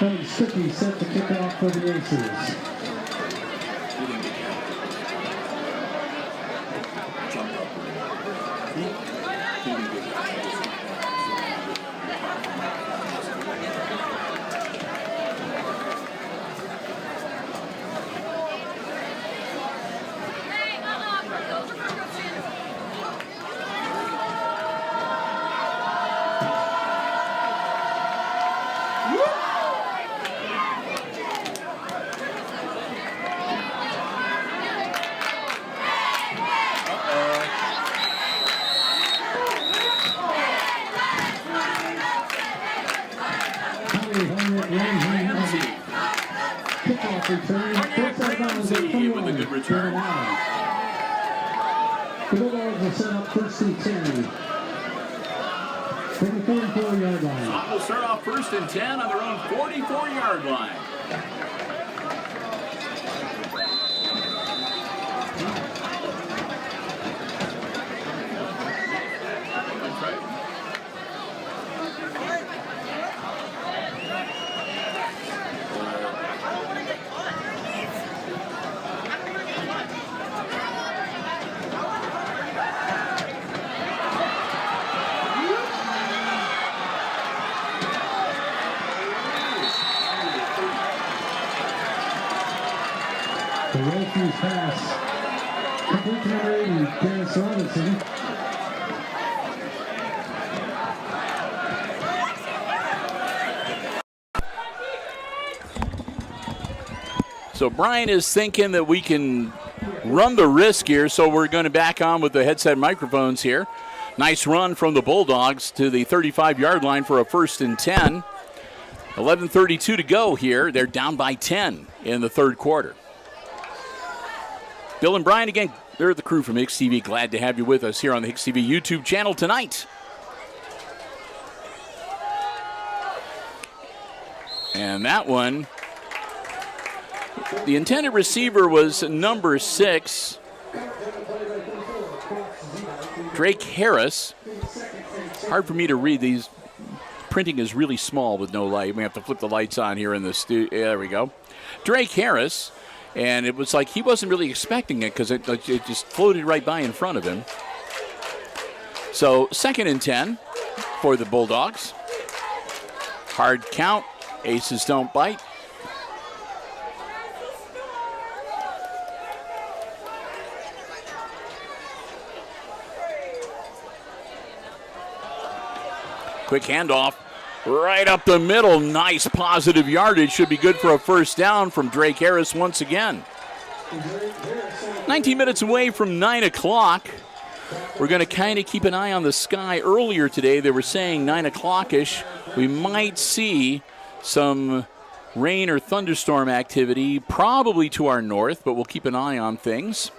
Stuckey set to kick off for the Aces. With a good return. The Bulldogs will set up first and 10. From the 44-yard line. Swanton will start off first and 10 on their own 44-yard line. The refuse pass. Complete to number 80, Dennis Robinson. So Brian is thinking that we can run the risk here, so we're going to back on with the headset microphones here. Nice run from the Bulldogs to the 35-yard line for a first and 10. 11:32 to go here. They're down by 10 in the third quarter. Bill and Brian, again, they're the crew from HIX-TV. Glad to have you with us here on the HIX-TV YouTube channel tonight. And that one, the intended receiver was number 6, Drake Harris. Hard for me to read. These printing is really small with no light. We have to flip the lights on here in the studio. There we go. Drake Harris. And it was like he wasn't really expecting it because it just floated right by in front of him. So 2nd and 10 for the Bulldogs. Hard count. Aces don't bite. Quick handoff. Right up the middle. Nice positive yardage. Should be good for a first down from Drake Harris once again. 19 minutes away from 9 o'clock. We're going to kind of keep an eye on the sky. Earlier today, they were saying 9 o'clock-ish. We might see some rain or thunderstorm activity, probably to our north, but we'll keep an eye on things.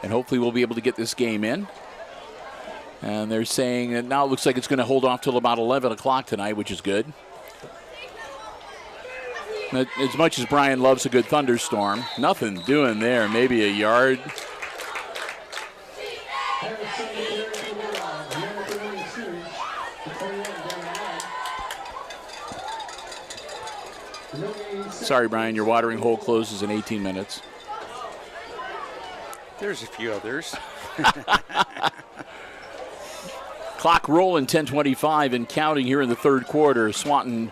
And hopefully we'll be able to get this game in. And they're saying that now it looks like it's going to hold off till about 11 o'clock tonight, which is good. As much as Brian loves a good thunderstorm, nothing doing there. Maybe a yard. Sorry, Brian, your watering hole closes in 18 minutes. There's a few others. Clock rolling, 10:25 and counting here in the third quarter. Swanton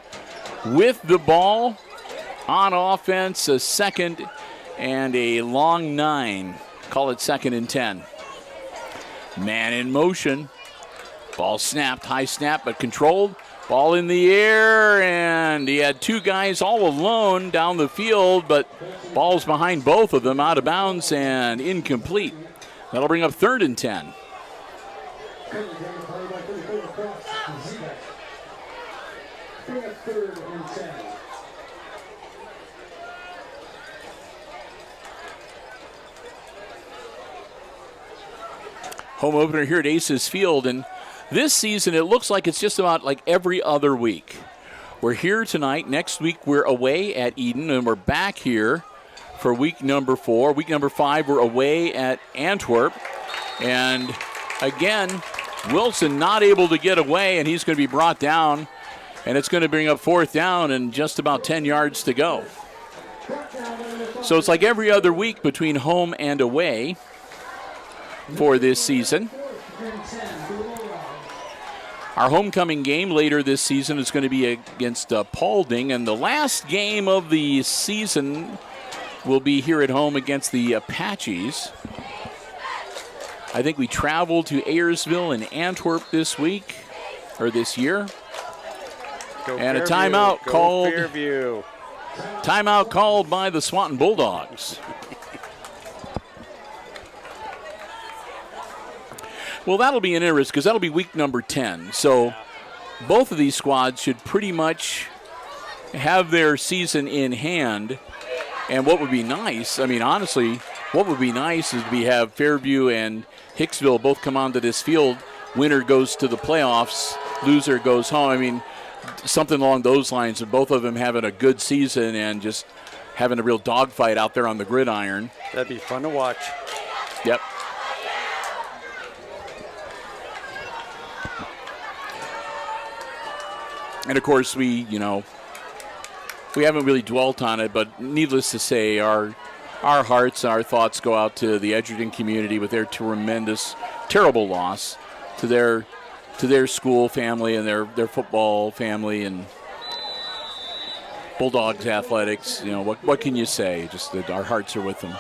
with the ball on offense, a second and a long 9. Call it 2nd and 10. Man in motion. Ball snapped, high snap, but controlled. Ball in the air, and he had 2 guys all alone down the field, but ball's behind both of them, out of bounds and incomplete. That'll bring up 3rd and 10. Home opener here at Aces Field, and this season it looks like it's just about like every other week. We're here tonight. Next week we're away at Eden, and we're back here for week number 4. Week number 5 we're away at Antwerp, and again Wilson not able to get away, and he's going to be brought down And it's going to bring up 4th down and just about 10 yards to go. So it's like every other week between home and away for this season. Our homecoming game later this season is going to be against Paulding, and the last game of the season will be here at home against the Apaches. I think we travel to Ayersville and Antwerp this week, or this year. And a timeout called. Fairview. Timeout called by the Swanton Bulldogs. Well, that'll be an interest because that'll be week number 10. So both of these squads should pretty much have their season in hand. And what would be nice, I mean, honestly, what would be nice is we have Fairview and Hicksville both come onto this field. Winner goes to the playoffs, loser goes home. I mean, something along those lines of both of them having a good season and just having a real dogfight out there on the gridiron. That'd be fun to watch. Yep. And of course, we haven't really dwelt on it, but needless to say, our hearts, our thoughts go out to the Edgerton community with their tremendous, terrible loss to their school family and their football family and Bulldogs athletics. You know, what can you say? Just that our hearts are with them.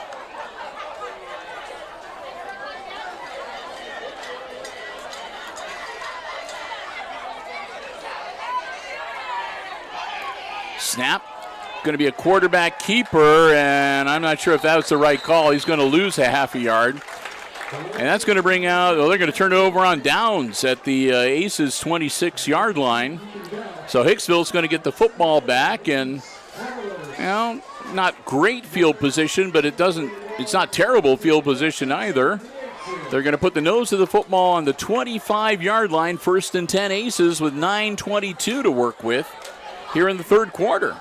Snap. Going to be a quarterback keeper, and I'm not sure if that was the right call. He's going to lose a half a yard. And that's going to bring out, well, they're going to turn it over on downs at the Aces 26-yard line. So Hicksville's going to get the football back, and, you know, not great field position, but it's not terrible field position either. They're going to put the nose of the football on the 25-yard line, 1st and 10 Aces with 9:22 to work with here in the third quarter.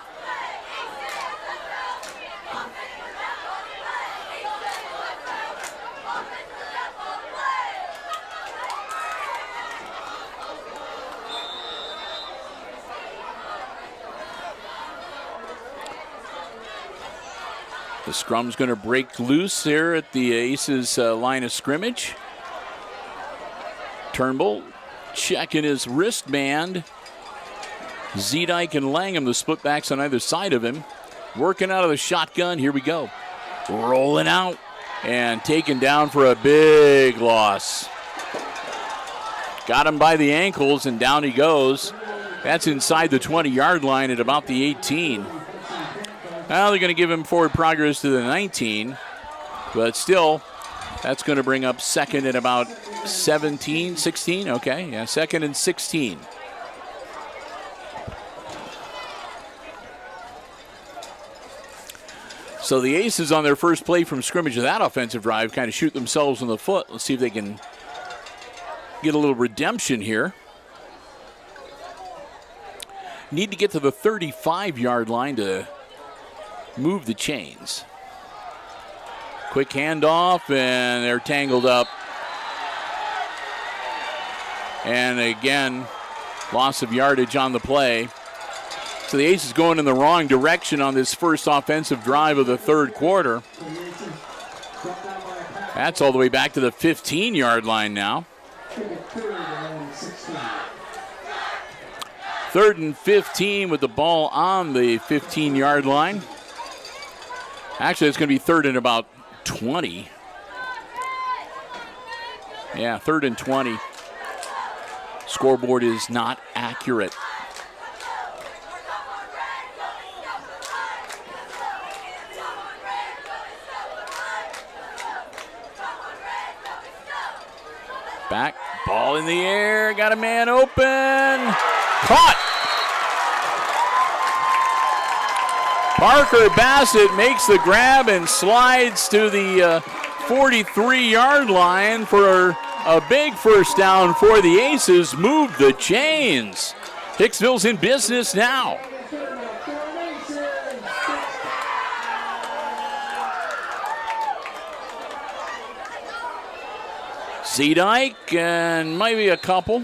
The scrum's going to break loose here at the Aces line of scrimmage. Turnbull checking his wristband. Zedike and Langham, the split backs on either side of him. Working out of the shotgun. Here we go. Rolling out and taken down for a big loss. Got him by the ankles and down he goes. That's inside the 20-yard line at about the 18. Now they're going to give him forward progress to the 19, but still, that's going to bring up 2nd and about 16. Okay, yeah, 2nd and 16. So the Aces on their first play from scrimmage of that offensive drive kind of shoot themselves in the foot. Let's see if they can get a little redemption here. Need to get to the 35-yard line to move the chains. Quick handoff, and they're tangled up. And again, loss of yardage on the play. So the Aces going in the wrong direction on this first offensive drive of the third quarter. That's all the way back to the 15-yard line now. 3rd and 15 with the ball on the 15-yard line. Actually, it's going to be 3rd and about 20. Yeah, 3rd and 20. Scoreboard is not accurate. Back, ball in the air, got a man open. Caught. Parker Bassett makes the grab and slides to the 43-yard line for a big first down for the Aces. Move the chains. Hicksville's in business now. Zedike and maybe a couple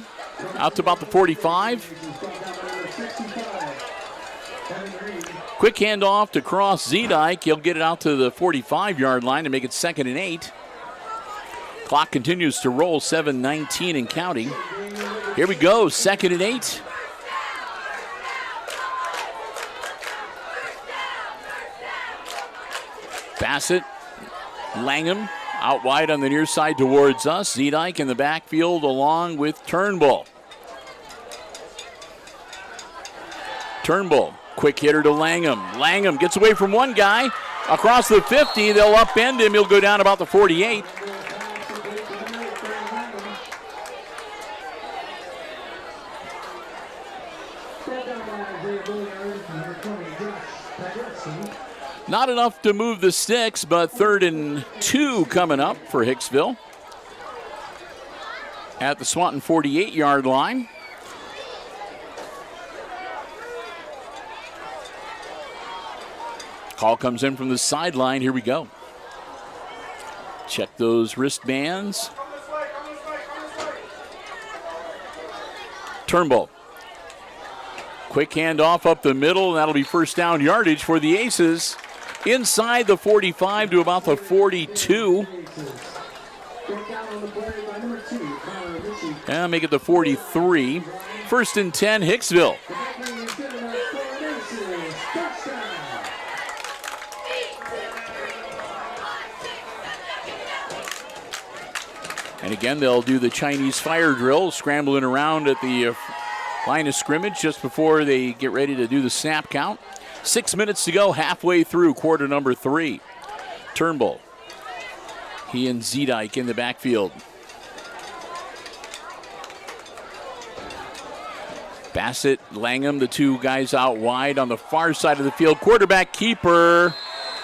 out to about the 45. Quick handoff to Cross Zedike. He'll get it out to the 45-yard line to make it 2nd and 8. Clock continues to roll, 7:19 and counting. Here we go, 2nd and 8. Bassett, Langham out wide on the near side towards us. Zedike in the backfield along with Turnbull. Turnbull, quick hitter to Langham. Langham gets away from one guy. Across the 50, they'll upend him. He'll go down about the 48. Not enough to move the sticks, but 3rd and 2 coming up for Hicksville. At the Swanton 48-yard line. Call comes in from the sideline. Here we go. Check those wristbands. Turnbull. Quick handoff up the middle, and that'll be first down yardage for the Aces. Inside the 45 to about the 42. And make it the 43. 1st and 10, Hicksville. And again, they'll do the Chinese fire drill, scrambling around at the line of scrimmage just before they get ready to do the snap count. 6 minutes to go, halfway through quarter number 3. Turnbull. He and Zedike in the backfield. Bassett, Langham, the two guys out wide on the far side of the field. Quarterback keeper,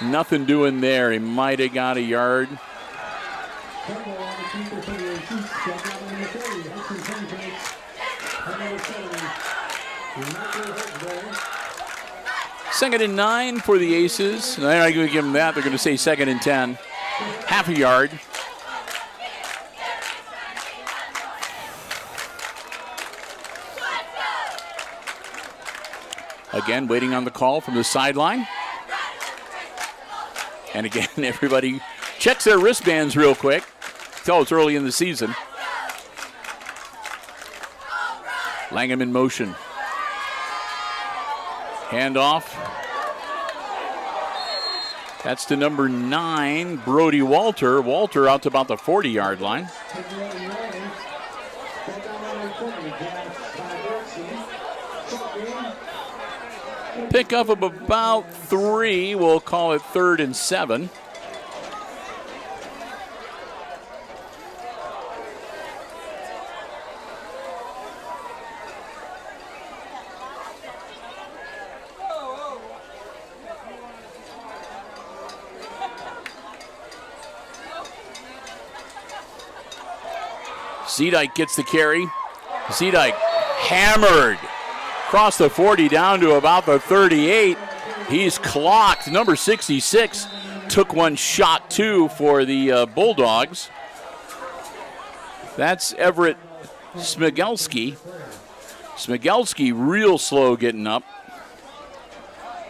nothing doing there. He might have got a yard. Second and 9 for the Aces. They're not going to give them that. They're going to say 2nd and 10. Half a yard. Again, waiting on the call from the sideline. And again, everybody checks their wristbands real quick. Tell it's early in the season. Langham in motion. Handoff. That's to number 9, Brody Walter. Walter out to about the 40-yard line. Pickup of about 3. We'll call it 3rd and 7. Zedike gets the carry. Zedike hammered across the 40 down to about the 38. He's clocked. Number 66 took one shot, too, for the Bulldogs. That's Everett Smigelski. Smigelski real slow getting up.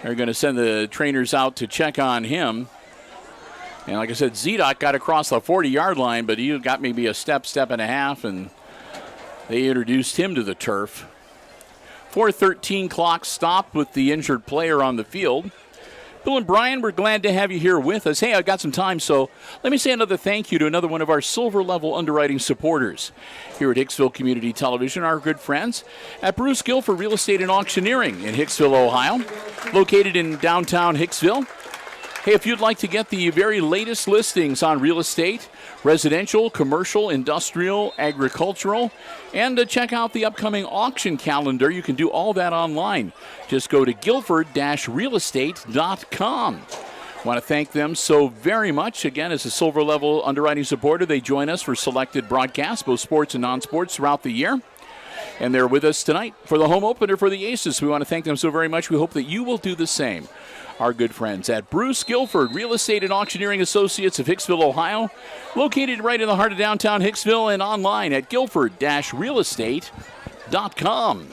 They're going to send the trainers out to check on him. And like I said, Zedike got across the 40-yard line, but he got maybe a step and a half, and they introduced him to the turf. 4:13 clock stopped with the injured player on the field. Bill and Brian, we're glad to have you here with us. Hey, I've got some time, so let me say another thank you to another one of our silver-level underwriting supporters. Here at Hicksville Community Television, our good friends at Bruce Guilford Real Estate and Auctioneering in Hicksville, Ohio, located in downtown Hicksville. Hey, if you'd like to get the very latest listings on real estate, residential, commercial, industrial, agricultural, and to check out the upcoming auction calendar, you can do all that online. Just go to guilford-realestate.com. I want to thank them so very much. Again, as a silver level underwriting supporter, they join us for selected broadcasts, both sports and non-sports, throughout the year. And they're with us tonight for the home opener for the Aces. We want to thank them so very much. We hope that you will do the same. Our good friends at Bruce Guilford Real Estate and Auctioneering Associates of Hicksville, Ohio, located right in the heart of downtown Hicksville, and online at guilford-realestate.com.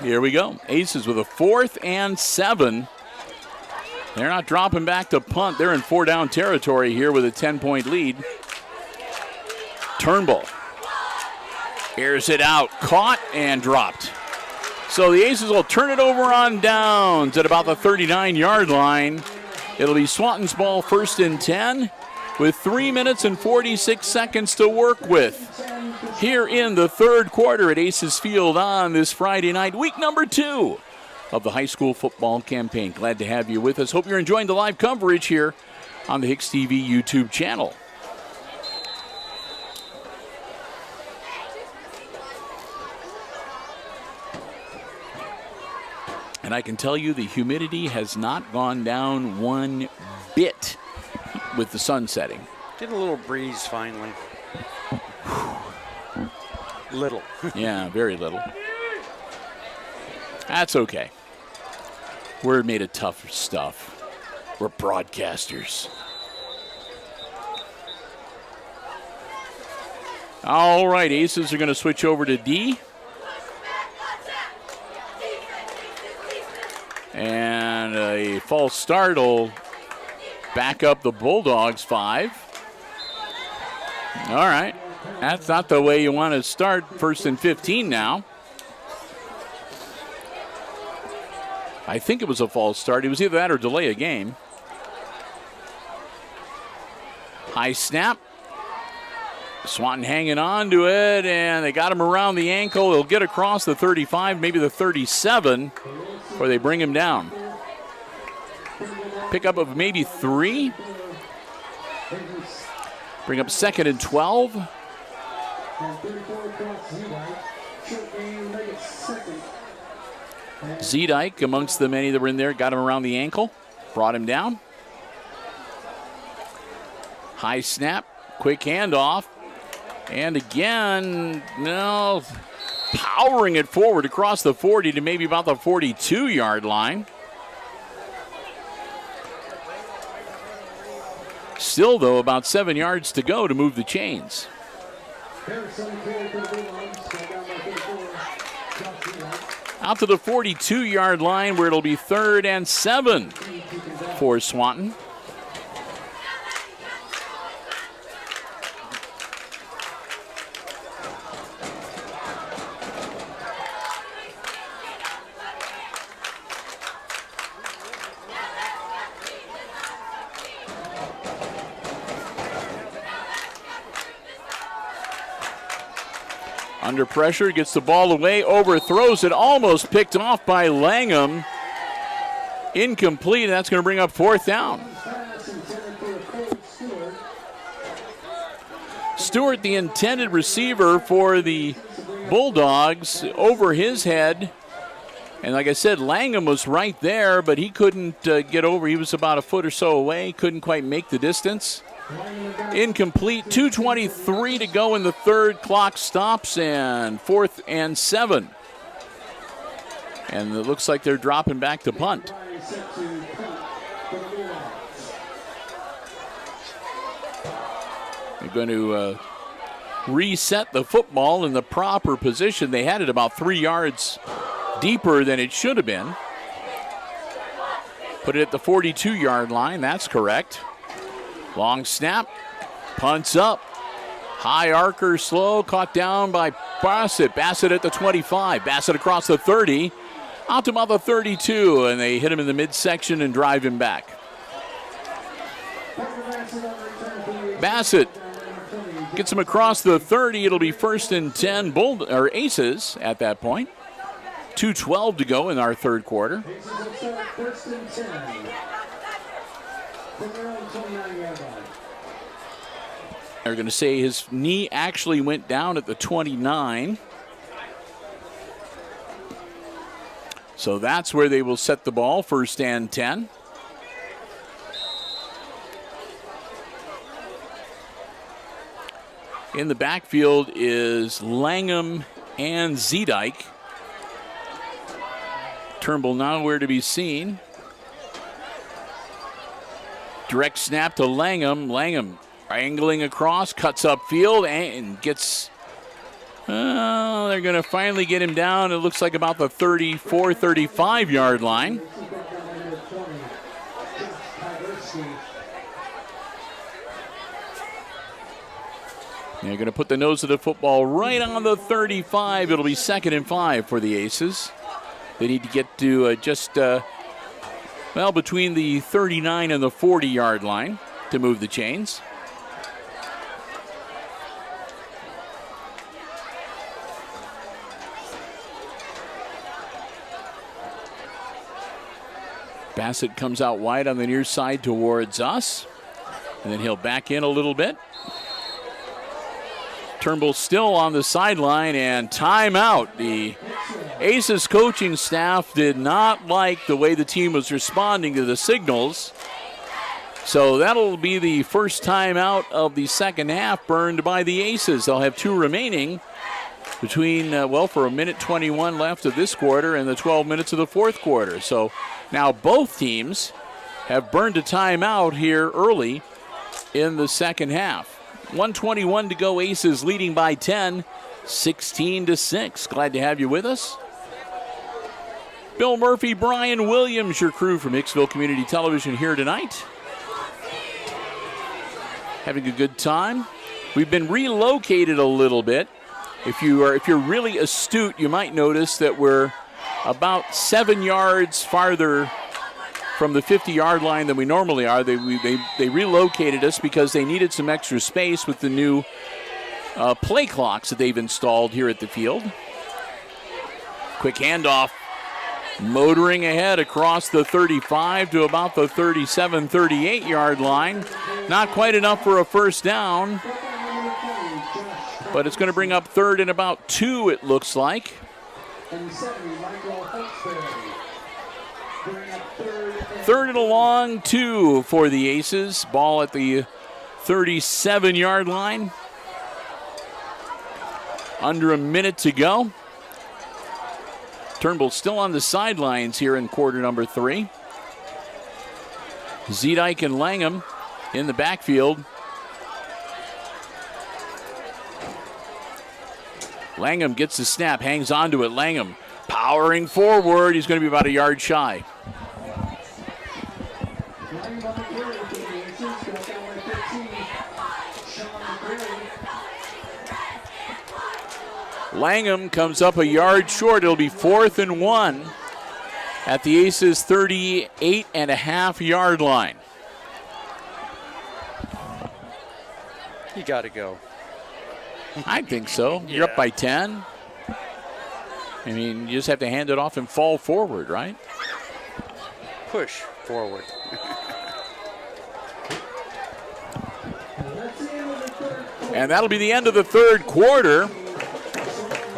Here we go. Aces with a 4th and 7. They're not dropping back to punt. They're in 4-down territory here with a 10-point lead. Turnbull airs it out, caught and dropped. So the Aces will turn it over on downs at about the 39-yard line. It'll be Swanton's ball, 1st and 10, with 3 minutes and 46 seconds to work with here in the third quarter at Aces Field on this Friday night, week number 2 of the high school football campaign. Glad to have you with us. Hope you're enjoying the live coverage here on the HIX-TV YouTube channel. And I can tell you the humidity has not gone down one bit with the sun setting. Did a little breeze finally. Little. Yeah, very little. That's okay. We're made of tough stuff. We're broadcasters. All right, Aces are going to switch over to D. And a false start will back up the Bulldogs 5. All right. That's not the way you want to start, 1st and 15 now. I think it was a false start. It was either that or delay a game. High snap. Swanton hanging on to it, and they got him around the ankle. He'll get across the 35, maybe the 37, or they bring him down. Pickup of maybe 3. Bring up 2nd and 12. Zedike, amongst the many that were in there, got him around the ankle, brought him down. High snap, quick handoff. And again, no, powering it forward across the 40 to maybe about the 42-yard line. Still, though, about 7 yards to go to move the chains. Out to the 42-yard line where it'll be 3rd and 7 for Swanton. Under pressure, gets the ball away, overthrows it, almost picked off by Langham. Incomplete, and that's going to bring up 4th down. Stewart, the intended receiver for the Bulldogs, over his head. And like I said, Langham was right there, but he couldn't get over. He was about a foot or so away, couldn't quite make the distance. Incomplete, 2:23 to go in the third. Clock stops, and 4th and 7. And it looks like they're dropping back to punt. They're going to reset the football in the proper position. They had it about 3 yards deeper than it should have been. Put it at the 42-yard line. That's correct. Long snap. Punts up. High arcer, slow. Caught down by Bassett. Bassett at the 25. Bassett across the 30. Out to about the 32. And they hit him in the midsection and drive him back. Bassett gets him across the 30. It'll be 1st and 10 Aces at that point. 2:12 to go in our third quarter. They're going to say his knee actually went down at the 29. So that's where they will set the ball, 1st and 10. In the backfield is Langham and Zedike. Turnbull nowhere to be seen. Direct snap to Langham. Langham angling across, cuts upfield, and gets They're going to finally get him down. It looks like about the 34, 35-yard line. They're going to put the nose of the football right on the 35. It'll be 2nd and 5 for the Aces. They need to get to between the 39 and the 40-yard line to move the chains. Bassett comes out wide on the near side towards us. And then he'll back in a little bit. Turnbull still on the sideline, and timeout. The Aces coaching staff did not like the way the team was responding to the signals. So that'll be the first timeout of the second half burned by the Aces. They'll have 2 remaining between, for a minute 21 left of this quarter and the 12 minutes of the fourth quarter. So now both teams have burned a timeout here early in the second half. 1:21 to go. Aces leading by 10, 16-6. Glad to have you with us. Bill Murphy, Brian Williams, your crew from Hicksville Community Television here tonight. Having a good time. We've been relocated a little bit. If you're really astute, you might notice that we're about 7 yards farther from the 50-yard line than we normally are. They relocated us because they needed some extra space with the new play clocks that they've installed here at the field. Quick handoff, motoring ahead across the 35 to about the 37, 38-yard line. Not quite enough for a first down, but it's going to bring up 3rd and about 2, it looks like. Third and a long 2 for the Aces. Ball at the 37-yard line. Under a minute to go. Turnbull still on the sidelines here in quarter number 3. Zedike and Langham in the backfield. Langham gets the snap, hangs on to it. Langham powering forward. He's going to be about a yard shy. Langham comes up a yard short. It'll be 4th and 1 at the Aces' 38.5-yard line. You got to go. I think so. You're up by 10. I mean, you just have to hand it off and fall forward, right? Push forward. And that'll be the end of the third quarter.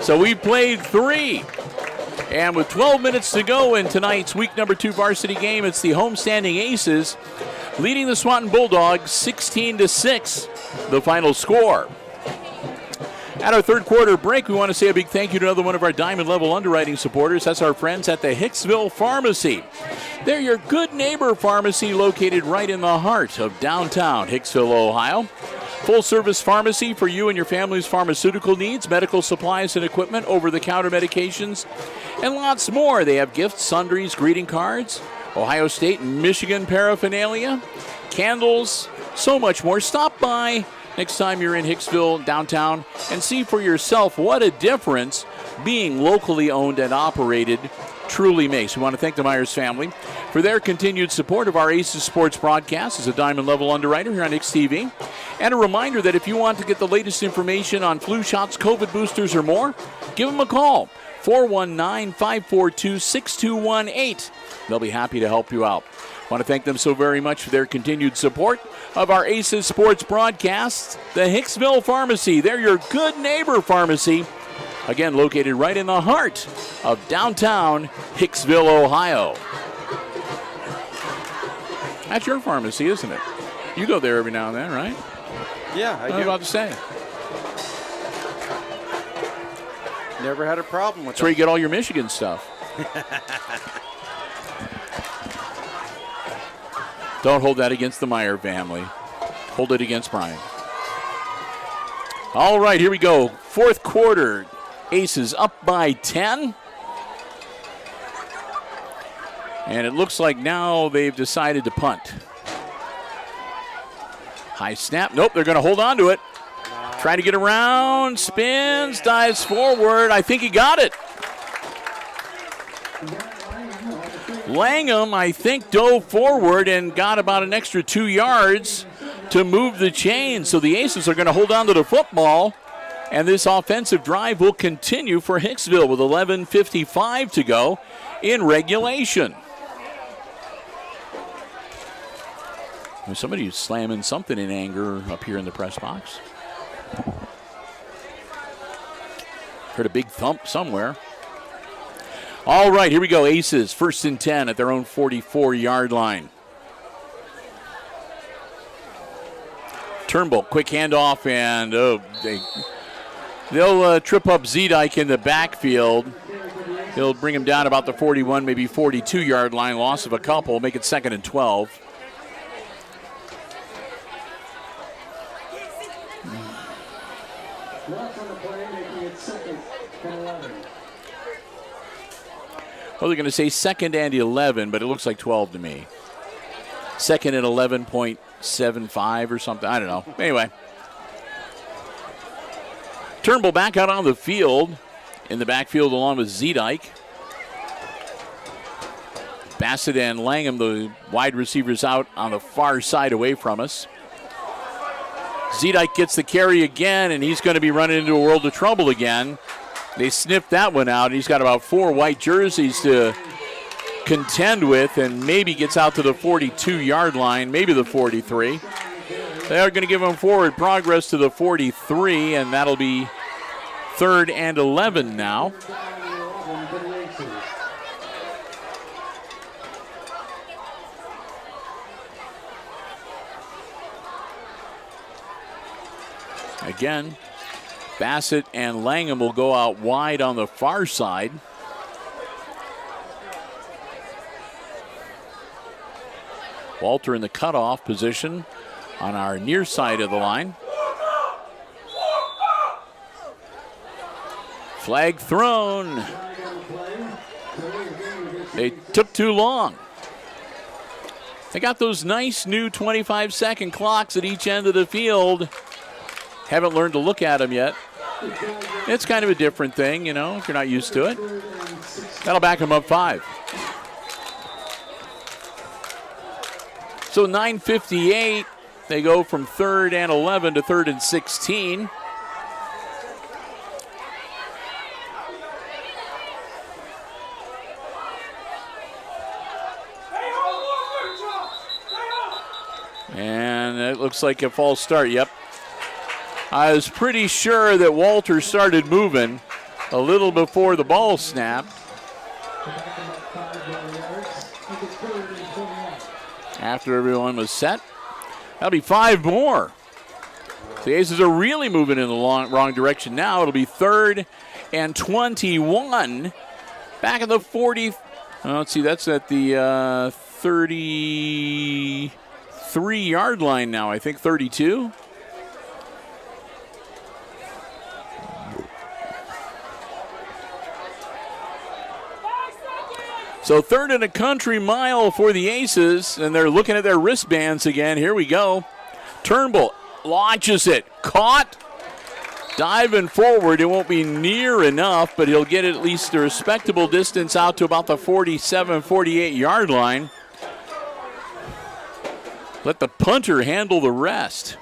So we played 3. And with 12 minutes to go in tonight's week number 2 varsity game, it's the homestanding Aces leading the Swanton Bulldogs 16-6, the final score. At our third quarter break, we want to say a big thank you to another one of our Diamond Level underwriting supporters. That's our friends at the Hicksville Pharmacy. They're your good neighbor pharmacy located right in the heart of downtown Hicksville, Ohio. Full-service pharmacy for you and your family's pharmaceutical needs, medical supplies and equipment, over-the-counter medications, and lots more. They have gifts, sundries, greeting cards, Ohio State and Michigan paraphernalia, candles, so much more. Stop by next time you're in Hicksville, downtown, and see for yourself what a difference being locally owned and operated truly makes. We want to thank the Myers family for their continued support of our Aces Sports broadcast as a Diamond Level underwriter here on HIX-TV. And a reminder that if you want to get the latest information on flu shots, COVID boosters, or more, give them a call, 419-542-6218. They'll be happy to help you out. I want to thank them so very much for their continued support of our Aces Sports broadcasts. The Hicksville Pharmacy, they're your good neighbor pharmacy. Again, located right in the heart of downtown Hicksville, Ohio. That's your pharmacy, isn't it? You go there every now and then, right? Yeah, I do. I was about to say. Never had a problem with That's where you get all your Michigan stuff. Don't hold that against the Meyer family. Hold it against Brian. All right, here we go. Fourth quarter. Aces up by 10. And it looks like now they've decided to punt. High snap. Nope, they're going to hold on to it. Trying to get around. Spins, dives forward. I think he got it. Langham, I think, dove forward and got about an extra 2 yards to move the chain. So the Aces are going to hold on to the football. And this offensive drive will continue for Hicksville with 11:55 to go in regulation. There's somebody who's slamming something in anger up here in the press box. Heard a big thump somewhere. All right, here we go. Aces, 1st and 10 at their own 44-yard line. Turnbull, quick handoff, and they'll trip up Zedike in the backfield. He'll bring him down about the 41, maybe 42-yard line, loss of a couple, make it 2nd and 12. Well, they're going to say 2nd and 11, but it looks like 12 to me. 2nd and 11.75 or something. I don't know. Anyway. Turnbull back out on the field. In the backfield along with Zedike. Bassett and Langham, the wide receivers, out on the far side away from us. Zedike gets the carry again, and he's going to be running into a world of trouble again. They sniffed that one out. He's got about 4 white jerseys to contend with and maybe gets out to the 42-yard line, maybe the 43. They are going to give him forward progress to the 43, and that'll be 3rd and 11 now. Again, Bassett and Langham will go out wide on the far side. Walter in the cutoff position on our near side of the line. Flag thrown. They took too long. They got those nice new 25-second clocks at each end of the field. Haven't learned to look at them yet. It's kind of a different thing, you know, if you're not used to it. That'll back them up 5. So 9:58, they go from 3rd and 11 to 3rd and 16. And it looks like a false start, yep. I was pretty sure that Walter started moving a little before the ball snapped. After everyone was set. That'll be 5 more. The Aces are really moving in the wrong direction now. It'll be 3rd and 21. Back at the 40. Let's see, that's at the 33-yard line now, I think, 32. So 3rd and a country mile for the Aces, and they're looking at their wristbands again. Here we go. Turnbull launches it. Caught. Diving forward. It won't be near enough, but he'll get at least a respectable distance out to about the 47, 48-yard line. Let the punter handle the rest.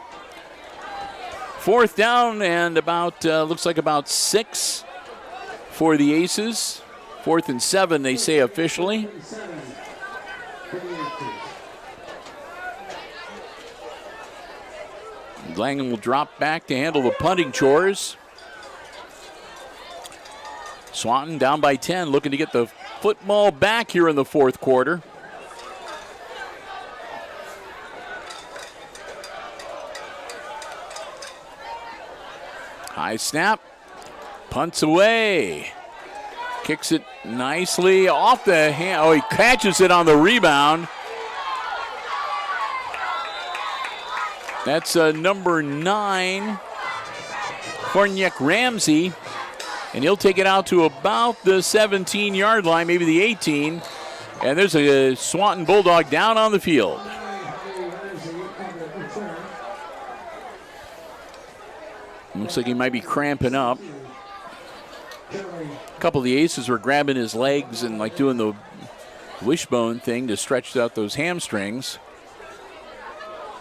4th down and about, looks like about 6 for the Aces. 4th and 7, they say officially. Langham will drop back to handle the punting chores. Swanton down by 10, looking to get the football back here in the 4th quarter. High snap, punts away. Kicks it nicely off the hand. Oh, he catches it on the rebound. That's number 9. Korniak Ramsey, and he'll take it out to about the 17-yard line, maybe the 18. And there's a Swanton Bulldog down on the field. Looks like he might be cramping up. A couple of the aces were grabbing his legs and like doing the wishbone thing to stretch out those hamstrings.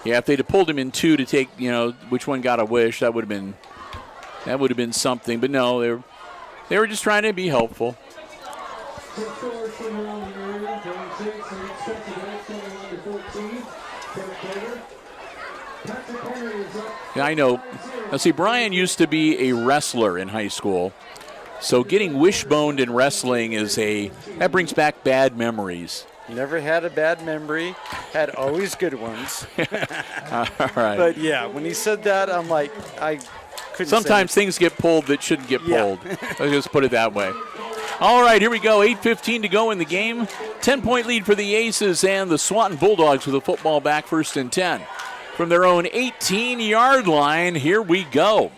Yeah, if they'd have pulled him in two to take, which one got a wish, that would have been something. But no, they were just trying to be helpful. Yeah, I know. Now see, Brian used to be a wrestler in high school. So getting wishboned in wrestling that brings back bad memories. Never had a bad memory. Had always good ones. All right. But yeah, when he said that, I'm like, I couldn't. Sometimes things get pulled that shouldn't get pulled. Let's just put it that way. All right, here we go. 8:15 to go in the game. 10-point lead for the Aces and the Swanton Bulldogs with a football back, 1st and 10. From their own 18-yard line, here we go.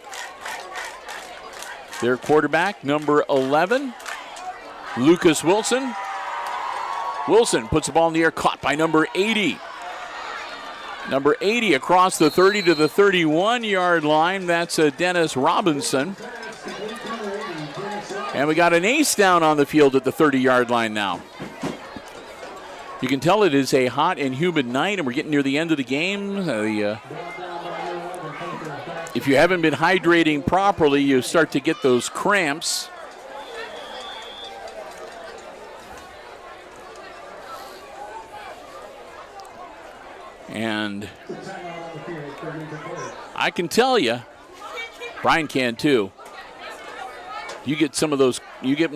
Their quarterback, number 11, Lucas Wilson. Wilson puts the ball in the air, caught by number 80. Number 80 across the 30 to the 31-yard line. That's Dennis Robinson. And we got an ace down on the field at the 30-yard line now. You can tell it is a hot and humid night, and we're getting near the end of the game. If you haven't been hydrating properly, you start to get those cramps. And I can tell you, Brian can too. You get one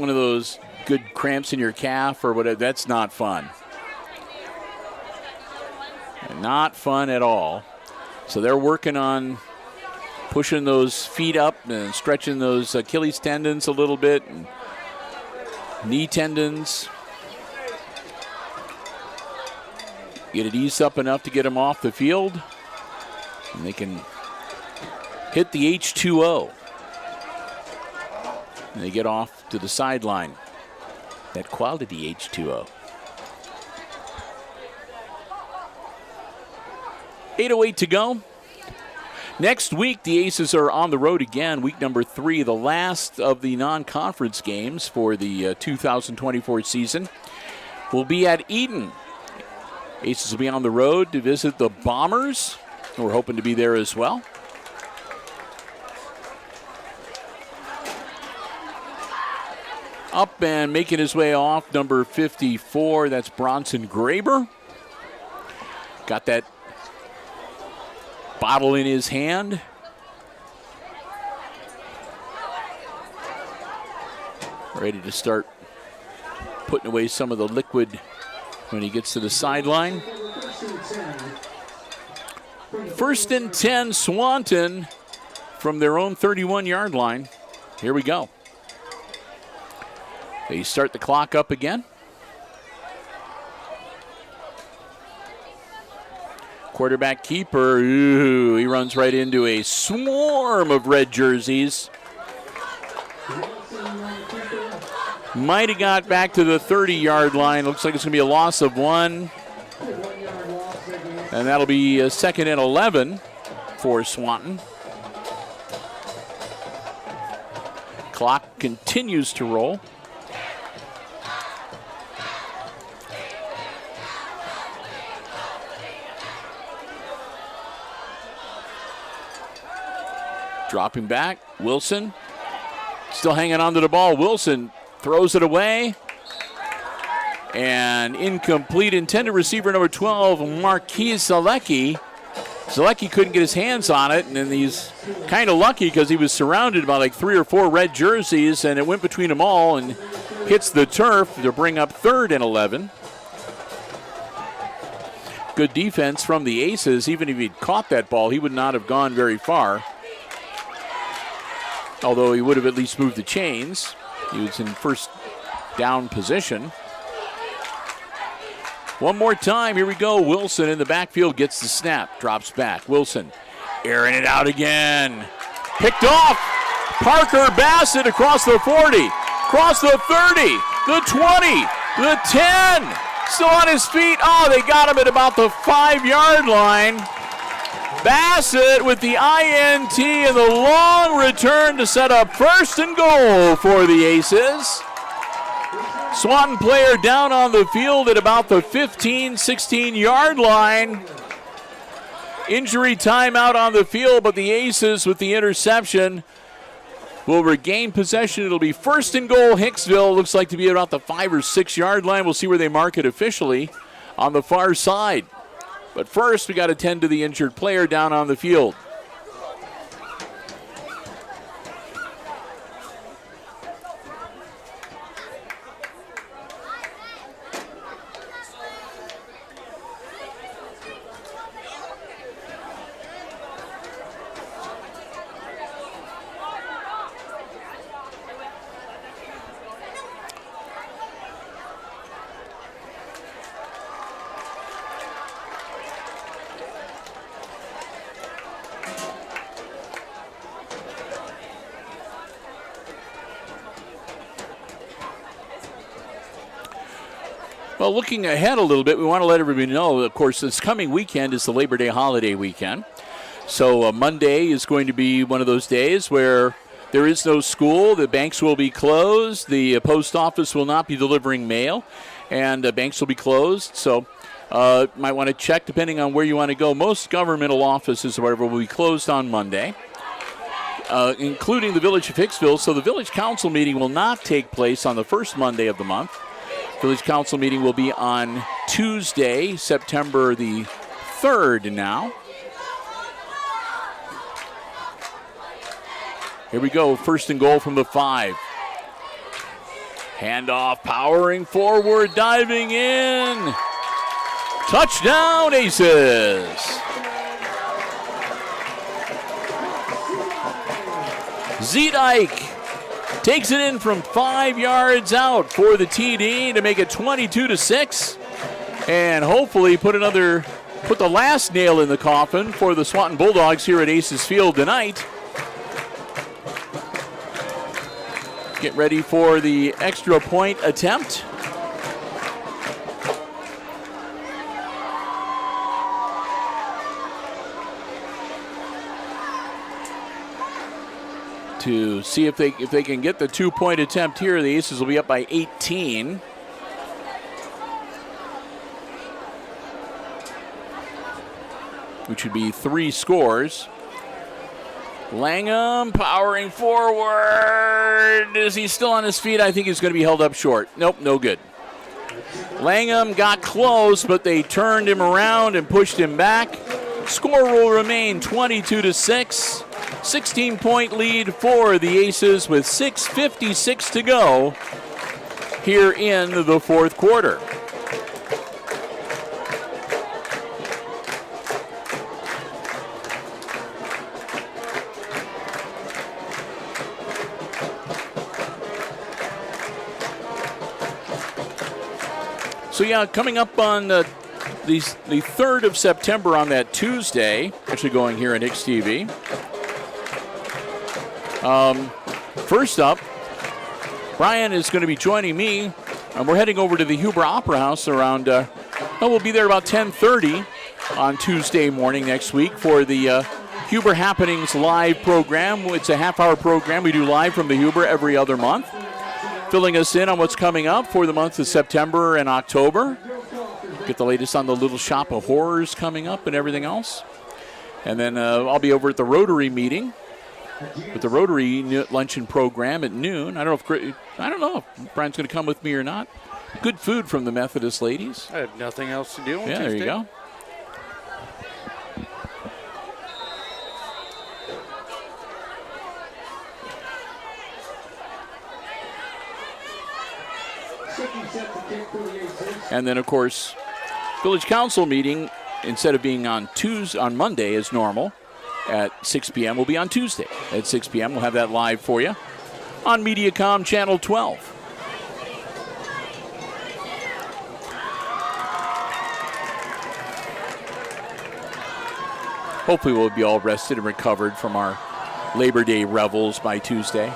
of those good cramps in your calf or whatever, that's not fun. Not fun at all. So they're working on pushing those feet up and stretching those Achilles tendons a little bit, and knee tendons. Get it eased up enough to get them off the field, and they can hit the H2O. And they get off to the sideline. That quality H2O. 8:08 to go. Next week, the Aces are on the road again, week number 3, the last of the non-conference games for the 2024 season. We'll be at Eden. Aces will be on the road to visit the Bombers. We're hoping to be there as well. Up and making his way off, number 54, that's Bronson Graber. Got that bottle in his hand. Ready to start putting away some of the liquid when he gets to the sideline. 1st and 10, Swanton from their own 31-yard line. Here we go. They start the clock up again. Quarterback keeper, he runs right into a swarm of red jerseys. Might have got back to the 30-yard line. Looks like it's going to be a loss of 1. And that'll be a 2nd and 11 for Swanton. Clock continues to roll. Dropping back, Wilson still hanging on to the ball. Wilson throws it away. And incomplete. Intended receiver number 12, Marquise Zalecki. Zalecki couldn't get his hands on it, and then he's kind of lucky because he was surrounded by like 3 or 4 red jerseys, and it went between them all and hits the turf to bring up 3rd and 11. Good defense from the Aces. Even if he'd caught that ball, he would not have gone very far. Although he would have at least moved the chains. He was in first down position. One more time, here we go. Wilson in the backfield gets the snap, drops back. Wilson airing it out again. Picked off Parker Bassett across the 40, across the 30, the 20, the 10. Still on his feet. Oh, they got him at about the 5-yard line. Bassett with the INT and the long return to set up 1st and goal for the Aces. Swanton player down on the field at about the 15, 16-yard line. Injury timeout on the field, but the Aces with the interception will regain possession. It'll be 1st and goal, Hicksville. Looks like to be about the 5 or 6 yard line. We'll see where they mark it officially on the far side. But first, we got to tend to the injured player down on the field. Well, looking ahead a little bit, we want to let everybody know, of course, this coming weekend is the Labor Day holiday weekend. So Monday is going to be one of those days where there is no school. The banks will be closed. The post office will not be delivering mail, and banks will be closed. So might want to check depending on where you want to go. Most governmental offices or whatever will be closed on Monday, including the Village of Hicksville. So the Village Council meeting will not take place on the first Monday of the month. Village Council meeting will be on Tuesday, September the 3rd now. Here we go, 1st and goal from the 5. Handoff, powering forward, diving in. Touchdown, Aces. Zedike takes it in from 5 yards out for the TD to make it 22-6, and hopefully put the last nail in the coffin for the Swanton Bulldogs here at Aces Field tonight. Get ready for the extra point attempt. To see if they can get the 2-point attempt here. The Aces will be up by 18. Which would be 3 scores. Langham powering forward. Is he still on his feet? I think he's going to be held up short. Nope, no good. Langham got close, but they turned him around and pushed him back. Score will remain 22-6. 16-point lead for the Aces with 6:56 to go here in the 4th quarter. So yeah, coming up on the 3rd of September on that Tuesday, actually going here on HIX-TV. First up, Brian is going to be joining me, and we're heading over to the Huber Opera House around, we'll be there about 10:30 on Tuesday morning next week for the Huber Happenings live program. It's a half-hour program we do live from the Huber every other month, filling us in on what's coming up for the months of September and October. Get the latest on the Little Shop of Horrors coming up and everything else. And then I'll be over at the Rotary meeting with the Rotary luncheon program at noon. I don't know if Brian's going to come with me or not. Good food from the Methodist ladies. I have nothing else to do on Tuesday. There you go. And then, of course, Village Council meeting, instead of being on Monday as normal at 6 p.m., will be on Tuesday at 6 p.m. We'll have that live for you on Mediacom Channel 12. Hopefully we'll be all rested and recovered from our Labor Day revels by Tuesday.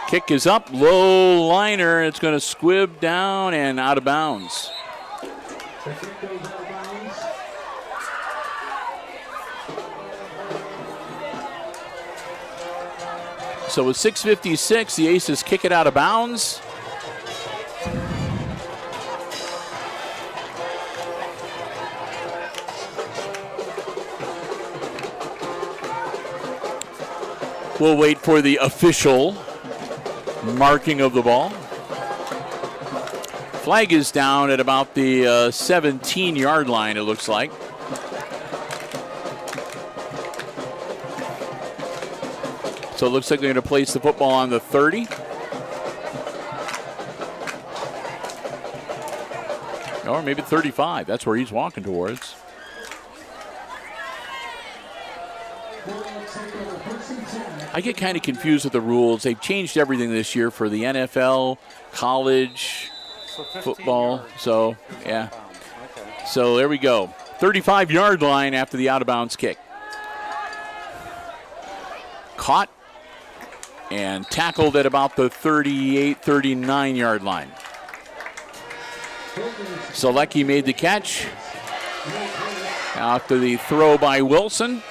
Kick is up, low liner. It's going to squib down and out of bounds. The kick goes out of bounds. So with 6:56, the Aces kick it out of bounds. We'll wait for the official marking of the ball. Flag is down at about the 17-yard line, it looks like. So it looks like they're going to place the football on the 30. Or maybe 35. That's where he's walking towards. I get kind of confused with the rules. They've changed everything this year for the NFL, college, football. Yards. So, yeah. Okay. So there we go. 35-yard line after the out-of-bounds kick. Caught and tackled at about the 38, 39-yard line. Selecki made the catch after the throw by Wilson.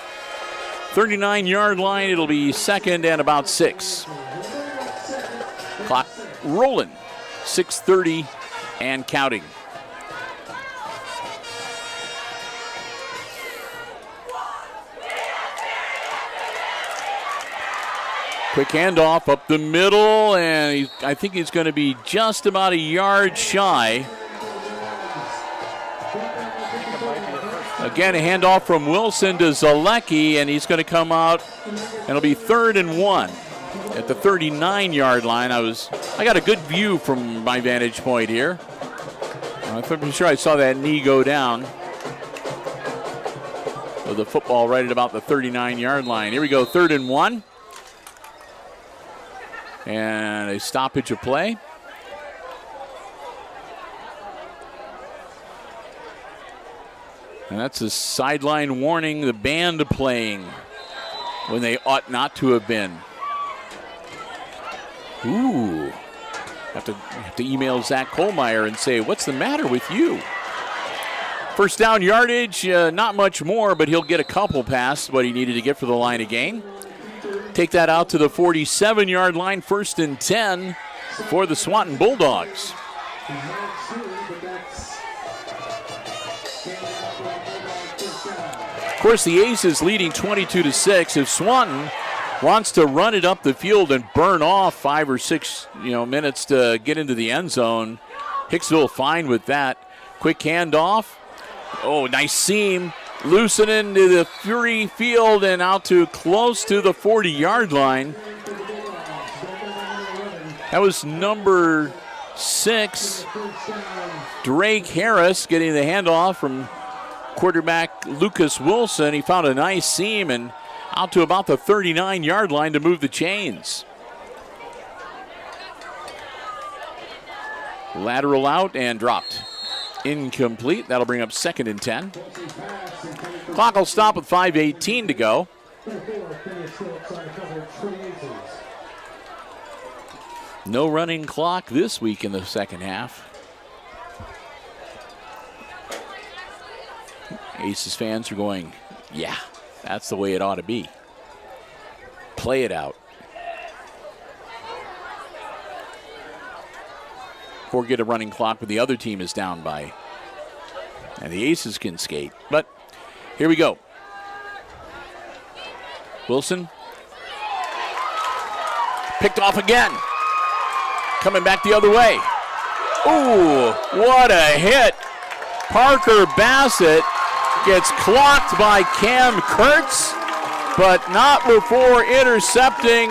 39-yard line, it'll be second and about 6. Clock rolling. 6:30 and counting. Quick handoff up the middle, and I think he's going to be just about a yard shy. Again, a handoff from Wilson to Zalecki, and he's going to come out, and it'll be 3rd and 1 at the 39-yard line. I got a good view from my vantage point here. I'm pretty sure I saw that knee go down with the football right at about the 39-yard line. Here we go, 3rd and 1. And a stoppage of play. And that's a sideline warning, the band playing when they ought not to have been. Ooh. Have to email Zach Kohlmeyer and say, what's the matter with you? First down yardage, not much more, but he'll get a couple past what he needed to get for the line of game. Take that out to the 47-yard line, 1st and 10 for the Swanton Bulldogs. Of course, the Aces leading 22-6. If Swanton wants to run it up the field and burn off 5 or 6 minutes to get into the end zone, Hicksville fine with that. Quick handoff. Oh, nice seam. Loosening to the free field and out to close to the 40-yard line. That was number 6, Drake Harris, getting the handoff from quarterback Lucas Wilson. He found a nice seam and out to about the 39-yard line to move the chains. Lateral out and dropped. Incomplete. That'll bring up 2nd and 10. Clock will stop with 5:18 to go. No running clock this week in the second half. Aces fans are going, yeah, that's the way it ought to be. Play it out. Or get a running clock when the other team is down by. And the Aces can skate. But here we go. Wilson. Picked off again. Coming back the other way. Ooh, what a hit. Parker Bassett gets clocked by Cam Kurtz, but not before intercepting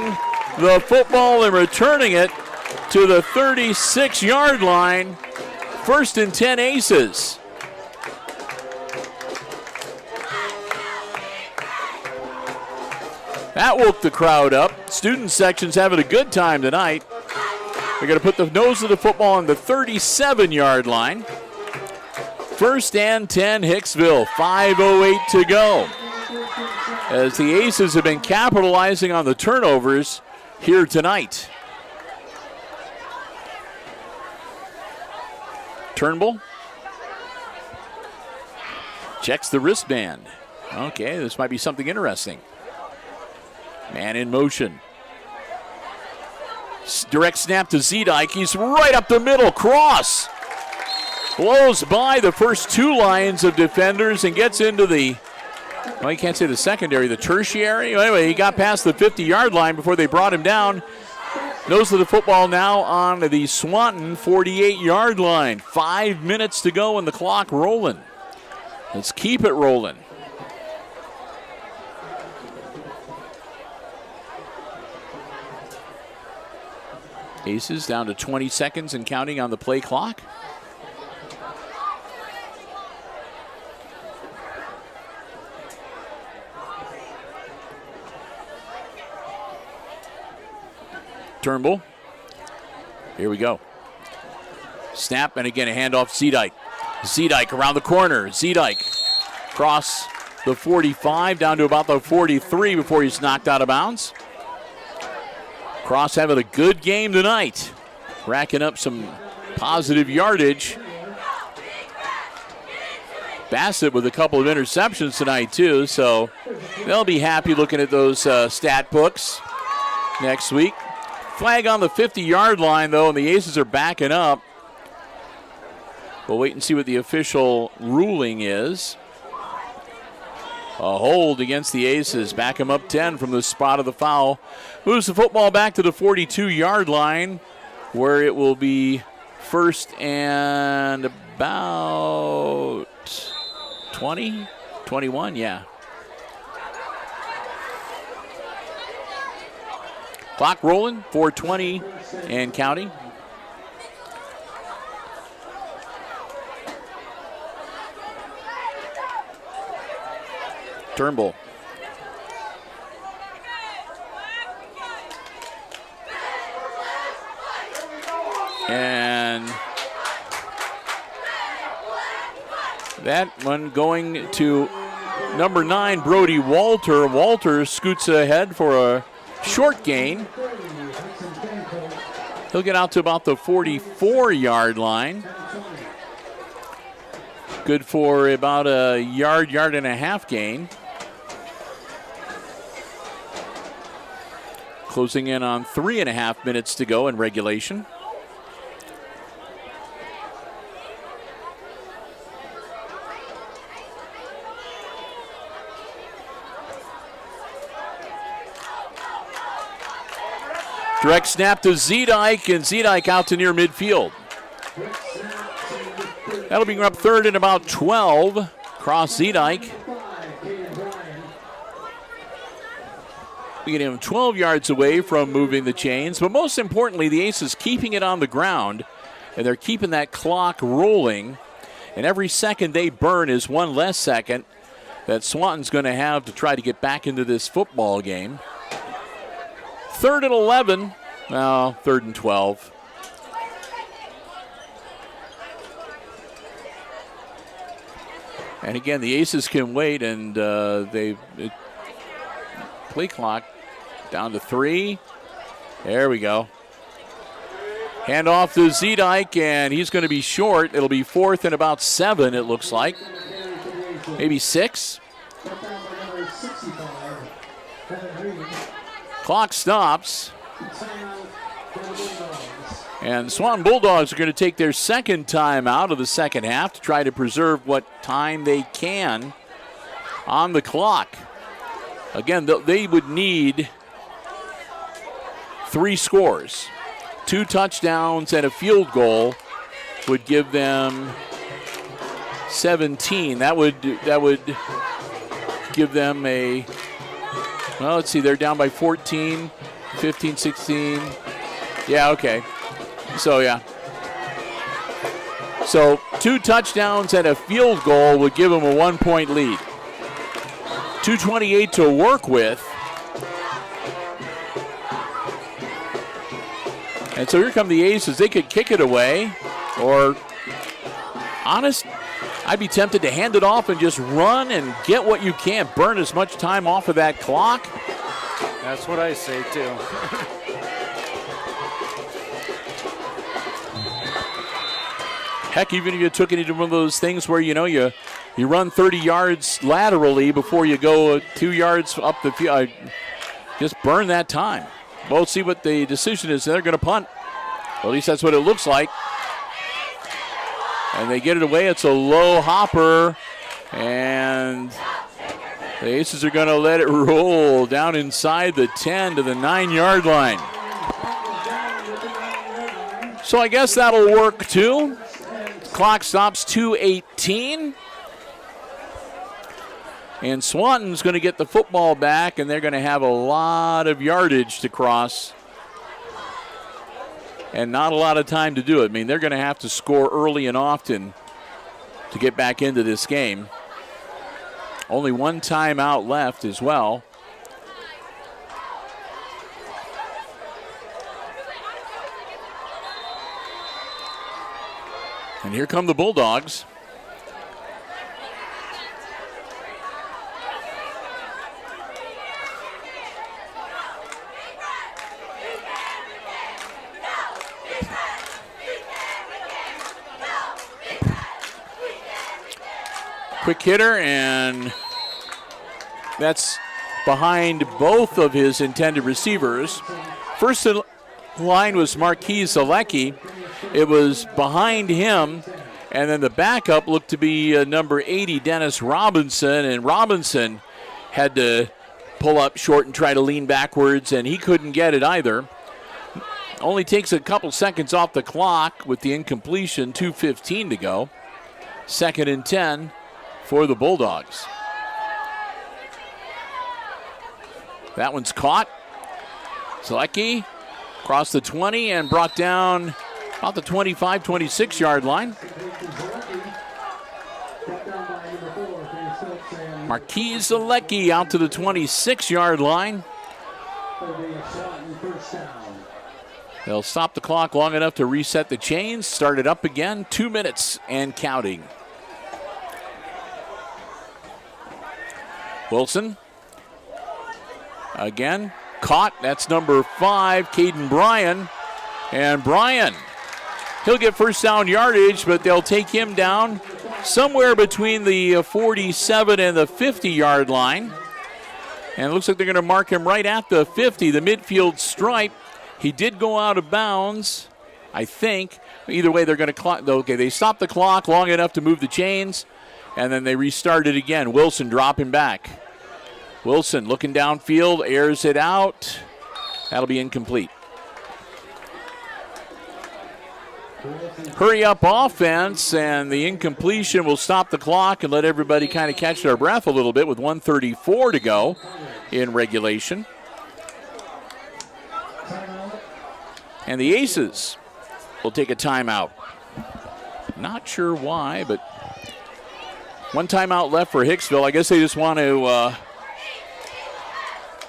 the football and returning it to the 36-yard line. 1st and 10 Aces. That woke the crowd up. Student section's having a good time tonight. They're going to put the nose of the football on the 37-yard line. 1st and 10 Hicksville, 5:08 to go. as the Aces have been capitalizing on the turnovers here tonight. Turnbull checks the wristband. Okay, this might be something interesting. Man in motion. Direct snap to Zedike. He's right up the middle. Cross. Blows by the first two lines of defenders and gets into the, well, you can't say the secondary, the tertiary. Anyway, he got past the 50-yard line before they brought him down. Nose of the football now on the Swanton 48-yard line. 5 minutes to go and the clock rolling. Let's keep it rolling. Aces down to 20 seconds and counting on the play clock. Turnbull. Here we go. Snap, and again a handoff. Zedike. Zedike around the corner. Zedike cross the 45 down to about the 43 before he's knocked out of bounds. Cross having a good game tonight, racking up some positive yardage. Bassett with a couple of interceptions tonight too, so they'll be happy looking at those stat books next week. Flag on the 50-yard line though, and the Aces are backing up. We'll wait and see what the official ruling is. A hold against the Aces. Back him up 10 from the spot of the foul. Moves the football back to the 42-yard line, where it will be first and about 20, 21, yeah. Clock rolling, 4:20 and counting. Turnbull. And that one going to number 9, Brody Walter. Walter scoots ahead for a short gain. He'll get out to about the 44-yard line. Good for about a yard and a half gain. Closing in on 3.5 minutes to go in regulation. Direct snap to Zedike, and Zedike out to near midfield. That'll bring him up third and about 12. Cross Zedike. We get him 12 yards away from moving the chains, but most importantly, the Aces keeping it on the ground, and they're keeping that clock rolling. And every second they burn is one less second that Swanton's going to have to try to get back into this football game. Third and 11. Well, third and 12. And again, the Aces can wait, and play clock down to 3. There we go. Hand off to Zedike, and he's going to be short. It'll be fourth and about 7, it looks like. Maybe 6. Clock stops. And the Swanton Bulldogs are going to take their second time out of the second half to try to preserve what time they can on the clock. Again, they would need 3 scores. 2 touchdowns and a field goal would give them 17. That would give them a, well, let's see, they're down by 14, 15, 16. Yeah, okay. So, yeah. So 2 touchdowns and a field goal would give them a 1-point lead. 2:28 to work with. And so here come the Aces. They could kick it away, or I'd be tempted to hand it off and just run and get what you can. Burn as much time off of that clock. That's what I say, too. Heck, even if you took it into one of those things where, you run 30 yards laterally before you go 2 yards up the field, just burn that time. We'll see what the decision is. They're going to punt. Well, at least that's what it looks like. And they get it away. It's a low hopper. And the Aces are going to let it roll down inside the 10 to the 9-yard line. So I guess that'll work too. Clock stops 2:18. And Swanton's going to get the football back, and they're going to have a lot of yardage to cross. And not a lot of time to do it. I mean, they're going to have to score early and often to get back into this game. Only one timeout left as well. And here come the Bulldogs. Quick hitter, and that's behind both of his intended receivers. First in line was Marquise Alecki. It was behind him, and then the backup looked to be number 80, Dennis Robinson, and Robinson had to pull up short and try to lean backwards, and he couldn't get it either. Only takes a couple seconds off the clock with the incompletion, 2:15 to go. 2nd and 10 for the Bulldogs. That one's caught. Selecki across the 20 and brought down about the 25, 26-yard line. Marquise Selecki out to the 26-yard line. They'll stop the clock long enough to reset the chains, start it up again, 2 minutes and counting. Wilson, again, caught. That's number 5, Caden Bryan. And Bryan, he'll get first down yardage, but they'll take him down somewhere between the 47 and the 50-yard line. And it looks like they're going to mark him right at the 50, the midfield stripe. He did go out of bounds, I think. Either way, they're going to clock. Okay, they stop the clock long enough to move the chains, and then they restart it again. Wilson dropping back. Wilson looking downfield, airs it out. That'll be incomplete. Hurry up offense, and the incompletion will stop the clock and let everybody kind of catch their breath a little bit with 1:34 to go in regulation. And the Aces will take a timeout. Not sure why, but one timeout left for Hicksville. I guess they just want to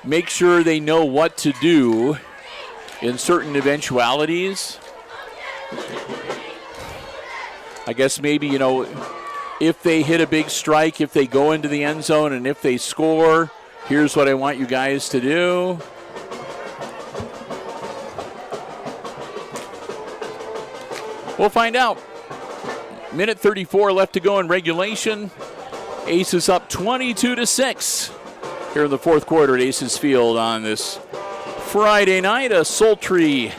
make sure they know what to do in certain eventualities. I guess maybe, if they hit a big strike, if they go into the end zone, and if they score, here's what I want you guys to do. We'll find out. Minute 34 left to go in regulation. Aces up 22-6 here in the fourth quarter at Aces Field on this Friday night, a sultry,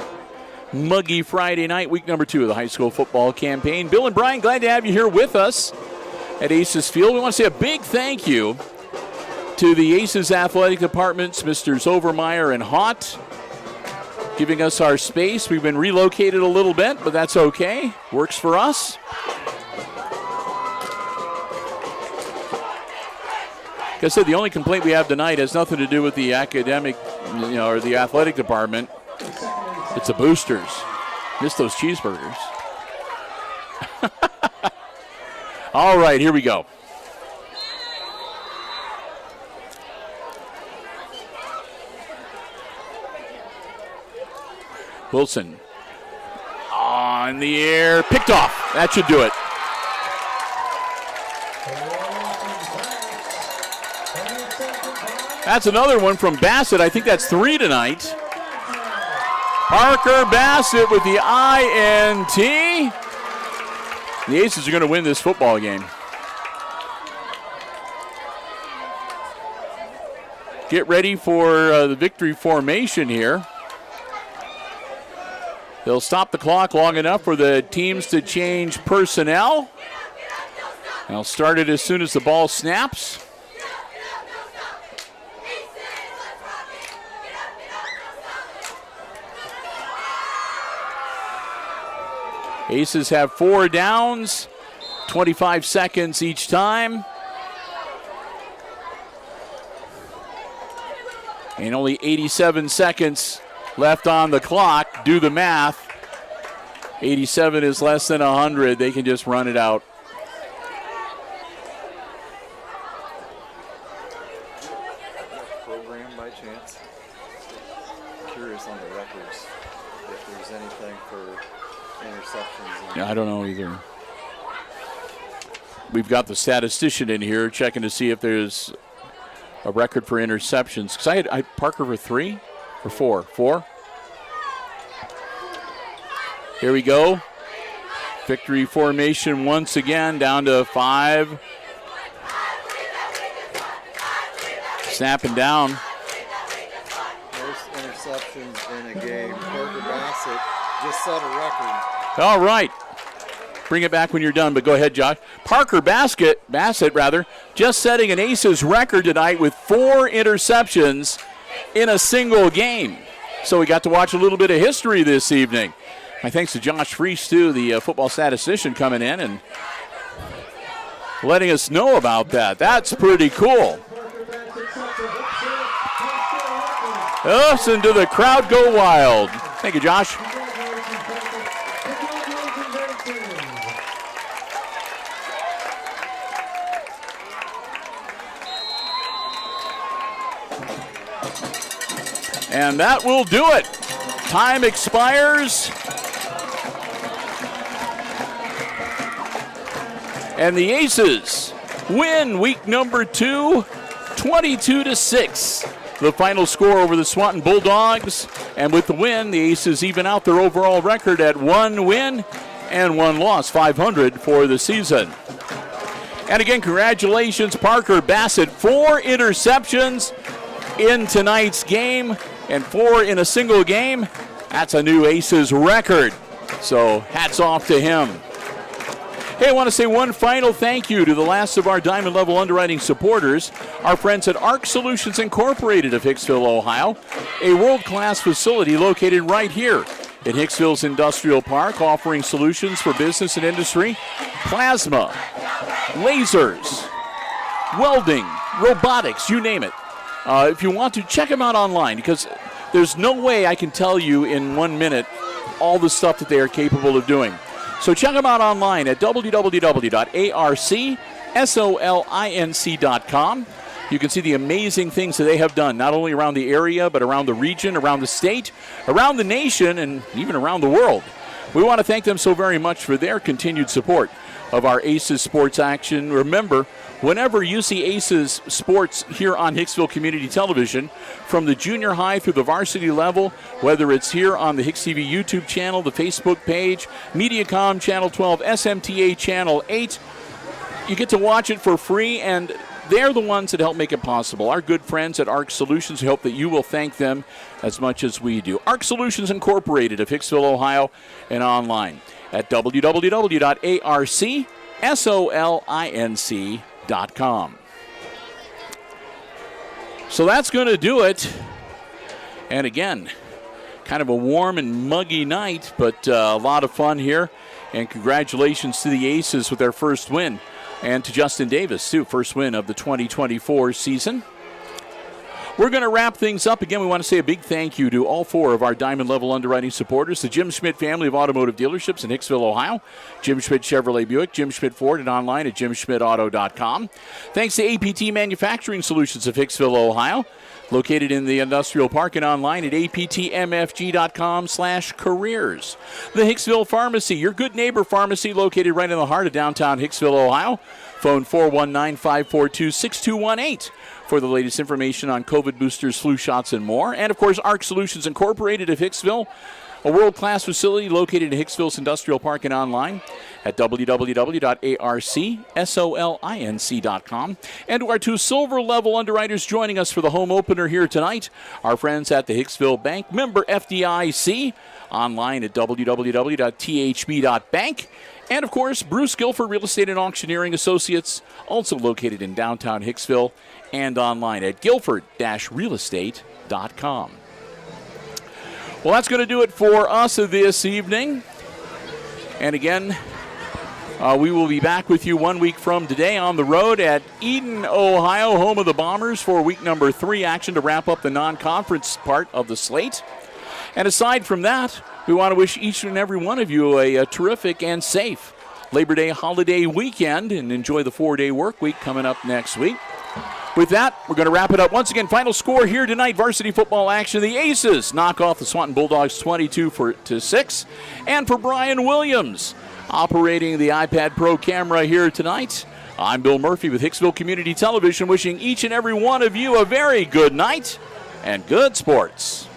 muggy Friday night, week number 2 of the high school football campaign. Bill and Brian, glad to have you here with us at Aces Field. We want to say a big thank you to the Aces athletic departments, Mr. Overmeyer and Hott, giving us our space. We've been relocated a little bit, but that's okay. Works for us. Like I said, the only complaint we have tonight has nothing to do with the academic, or the athletic department. It's the boosters. Miss those cheeseburgers. All right, here we go. Wilson on the air, picked off. That should do it. That's another one from Bassett. I think that's 3 tonight. Parker Bassett with the INT. The Aces are going to win this football game. Get ready for the victory formation here. They'll stop the clock long enough for the teams to change personnel. They'll start it as soon as the ball snaps. Aces have 4 downs, 25 seconds each time. And only 87 seconds left on the clock. Do the math. 87 is less than 100. They can just run it out. Program by chance. Curious on the records if there's anything for interceptions. I don't know either. We've got the statistician in here checking to see if there's a record for interceptions. Because I had Parker for 3 or 4? 4? Here we go. Victory formation once again, down to 5. Snapping down. Most interceptions in a game. Parker Bassett just set a record. All right. Bring it back when you're done, but go ahead, Josh. Parker Bassett, just setting an Aces record tonight with 4 interceptions in a single game. So we got to watch a little bit of history this evening. My thanks to Josh Freese, too, the football statistician, coming in and letting us know about that. That's pretty cool. Listen to the crowd go wild. Thank you, Josh. And that will do it. Time expires. And the Aces win week number 2, 22-6. The final score over the Swanton Bulldogs. And with the win, the Aces even out their overall record at 1 win and 1 loss, 500 for the season. And again, congratulations, Parker Bassett. 4 interceptions in tonight's game and 4 in a single game. That's a new Aces record. So hats off to him. Hey, I want to say one final thank you to the last of our Diamond Level underwriting supporters, our friends at ARC Solutions Incorporated of Hicksville, Ohio, a world-class facility located right here in Hicksville's Industrial Park, offering solutions for business and industry, plasma, lasers, welding, robotics, you name it. If you want to, check them out online, because there's no way I can tell you in 1 minute all the stuff that they are capable of doing. So check them out online at www.arcsolinc.com. You can see the amazing things that they have done, not only around the area, but around the region, around the state, around the nation, and even around the world. We want to thank them so very much for their continued support of our Aces sports action. Remember, whenever you see Aces sports here on Hicksville Community Television, from the junior high through the varsity level, whether it's here on the HIX-TV YouTube channel, the Facebook page, Mediacom Channel 12, SMTA Channel 8, you get to watch it for free, and they're the ones that help make it possible. Our good friends at ARC Solutions, we hope that you will thank them as much as we do. ARC Solutions Incorporated of Hicksville, Ohio, and online at www.arcsolinc.com. So that's going to do it. And again, kind of a warm and muggy night, but a lot of fun here. And congratulations to the Aces with their first win. And to Justin Davis, too, first win of the 2024 season. We're going to wrap things up. Again, we want to say a big thank you to all 4 of our Diamond Level underwriting supporters, the Jim Schmidt family of automotive dealerships in Hicksville, Ohio, Jim Schmidt Chevrolet Buick, Jim Schmidt Ford, and online at jimschmidtauto.com. Thanks to APT Manufacturing Solutions of Hicksville, Ohio, located in the Industrial Park and online at aptmfg.com/careers. The Hicksville Pharmacy, your good neighbor pharmacy located right in the heart of downtown Hicksville, Ohio. Phone 419-542-6218 for the latest information on COVID boosters, flu shots, and more. And, of course, ARC Solutions Incorporated of Hicksville, a world-class facility located in Hicksville's Industrial Park and online at www.arcsolinc.com. And to our two silver-level underwriters joining us for the home opener here tonight, our friends at the Hicksville Bank, member FDIC, online at www.thb.bank. And, of course, Bruce Guilford Real Estate and Auctioneering Associates, also located in downtown Hicksville and online at guilford-realestate.com. Well, that's going to do it for us this evening. And again, we will be back with you 1 week from today on the road at Eden, Ohio, home of the Bombers, for week number 3 action to wrap up the non-conference part of the slate. And aside from that, we want to wish each and every one of you a terrific and safe Labor Day holiday weekend and enjoy the 4-day work week coming up next week. With that, we're going to wrap it up. Once again, final score here tonight, varsity football action. The Aces knock off the Swanton Bulldogs 22-6. And for Brian Williams, operating the iPad Pro camera here tonight, I'm Bill Murphy with Hicksville Community Television, wishing each and every one of you a very good night and good sports.